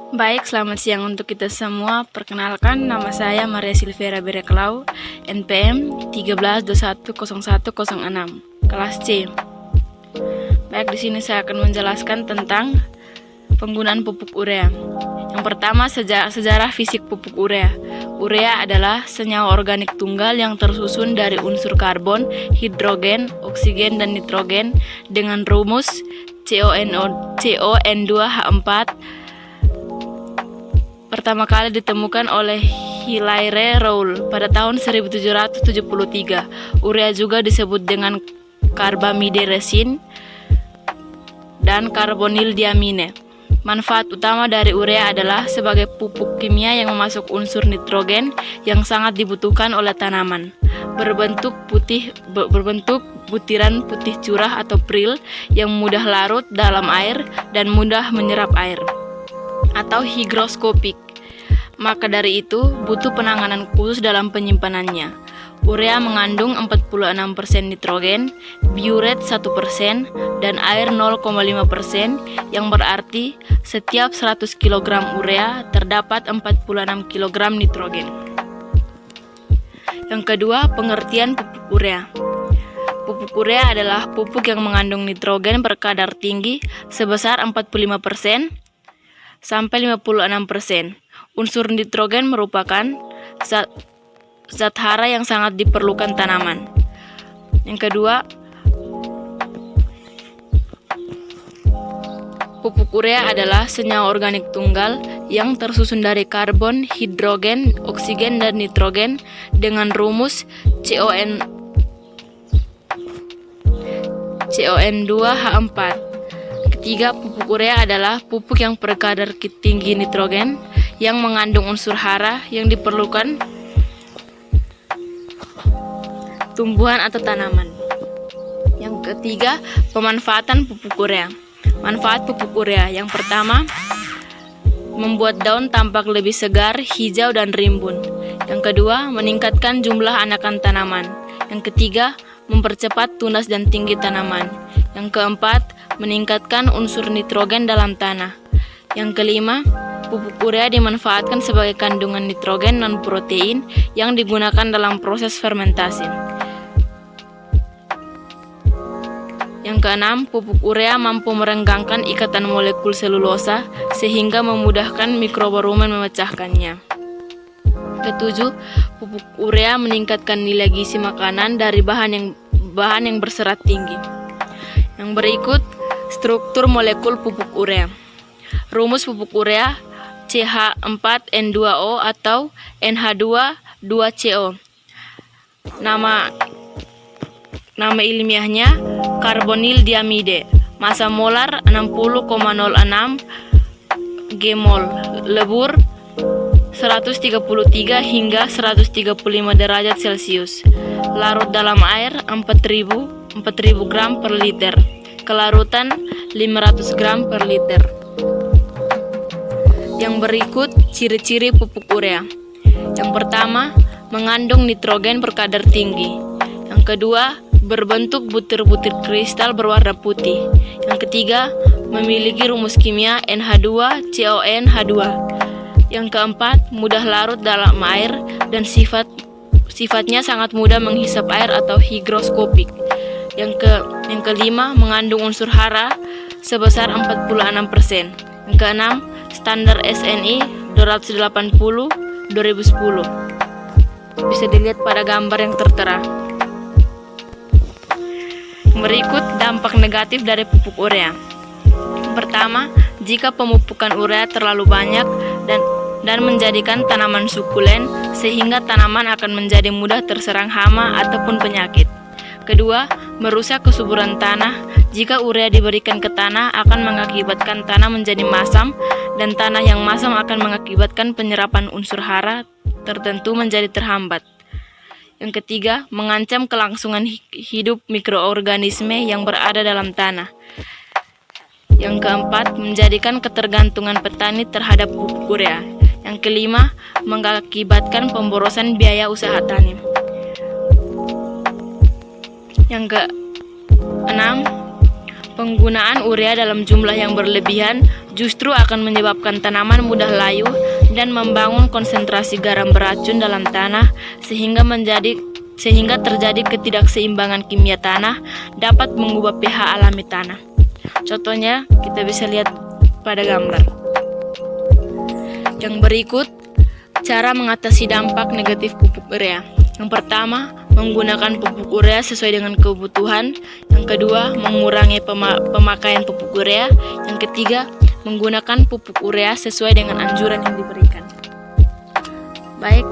Baik, selamat siang untuk kita semua. Perkenalkan, nama saya Maria Silvera Bereklau, NPM 13210106, kelas C. Baik, di sini saya akan menjelaskan tentang penggunaan pupuk urea. Yang pertama, sejarah fisik pupuk urea. Urea adalah senyawa organik tunggal yang tersusun dari unsur karbon, hidrogen, oksigen, dan nitrogen dengan rumus CON2H4. Pertama kali ditemukan oleh Hilaire Roux pada tahun 1773. Urea juga disebut dengan karbamide resin dan karbonil diamine. Manfaat utama dari urea adalah sebagai pupuk kimia yang memasuk unsur nitrogen yang sangat dibutuhkan oleh tanaman. Berbentuk butiran putih curah atau pril yang mudah larut dalam air dan mudah menyerap air, atau higroskopik. Maka dari itu, butuh penanganan khusus dalam penyimpanannya. Urea mengandung 46% nitrogen, biuret 1%, dan air 0,5%, yang berarti setiap 100 kg urea terdapat 46 kg nitrogen. Yang kedua, pengertian pupuk urea. Pupuk urea adalah pupuk yang mengandung nitrogen berkadar tinggi sebesar 45% sampai 56%. Unsur nitrogen merupakan zat hara yang sangat diperlukan tanaman. Yang kedua, pupuk urea adalah senyawa organik tunggal yang tersusun dari karbon, hidrogen, oksigen, dan nitrogen dengan rumus CON2H4. Ketiga, pupuk urea adalah pupuk yang berkadar tinggi nitrogen yang mengandung unsur hara yang diperlukan tumbuhan atau tanaman. Yang ketiga, pemanfaatan pupuk urea. Manfaat pupuk urea yang pertama, membuat daun tampak lebih segar, hijau, dan rimbun. Yang kedua, meningkatkan jumlah anakan tanaman. Yang ketiga, mempercepat tunas dan tinggi tanaman. Yang keempat, meningkatkan unsur nitrogen dalam tanah. Yang kelima, pupuk urea dimanfaatkan sebagai kandungan nitrogen non-protein yang digunakan dalam proses fermentasi. Yang keenam, pupuk urea mampu merenggangkan ikatan molekul selulosa sehingga memudahkan mikroba-rumen memecahkannya. Ketujuh, pupuk urea meningkatkan nilai gizi makanan dari bahan yang berserat tinggi. Yang berikut, struktur molekul pupuk urea. Rumus pupuk urea CH4N2O atau NH2,2CO. Nama ilmiahnya karbonil diamide. Massa molar 60,06 Gmol. Lebur 133 hingga 135 derajat Celcius. Larut dalam air 4.000 gram per liter. Kelarutan 500 gram per liter. Yang berikut ciri-ciri pupuk urea. Yang pertama, mengandung nitrogen berkadar tinggi. Yang kedua, berbentuk butir-butir kristal berwarna putih. Yang ketiga, memiliki rumus kimia NH2CONH2. Yang keempat, mudah larut dalam air dan sifatnya sangat mudah menghisap air atau higroskopik. Yang kelima, mengandung unsur hara sebesar 46%. Yang keenam, standar SNI 280/2010. Bisa dilihat pada gambar yang tertera. Berikut dampak negatif dari pupuk urea. Pertama, jika pemupukan urea terlalu banyak dan menjadikan tanaman sukulen sehingga tanaman akan menjadi mudah terserang hama ataupun penyakit. Kedua, merusak kesuburan tanah. Jika urea diberikan ke tanah akan mengakibatkan tanah menjadi masam dan tanah yang masam akan mengakibatkan penyerapan unsur hara tertentu menjadi terhambat. Yang ketiga, mengancam kelangsungan hidup mikroorganisme yang berada dalam tanah. Yang keempat, menjadikan ketergantungan petani terhadap pupuk urea. Yang kelima, mengakibatkan pemborosan biaya usaha tani. Yang keenam, penggunaan urea dalam jumlah yang berlebihan justru akan menyebabkan tanaman mudah layu dan membangun konsentrasi garam beracun dalam tanah sehingga terjadi ketidakseimbangan kimia tanah, dapat mengubah pH alami tanah. Contohnya kita bisa lihat pada gambar. Yang berikut, cara mengatasi dampak negatif pupuk urea. Yang pertama, menggunakan pupuk urea sesuai dengan kebutuhan. Yang kedua, mengurangi pemakaian pupuk urea. Yang ketiga, menggunakan pupuk urea sesuai dengan anjuran yang diberikan. Baik,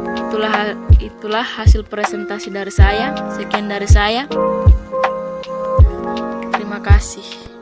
itulah hasil presentasi dari saya. Sekian dari saya. Terima kasih.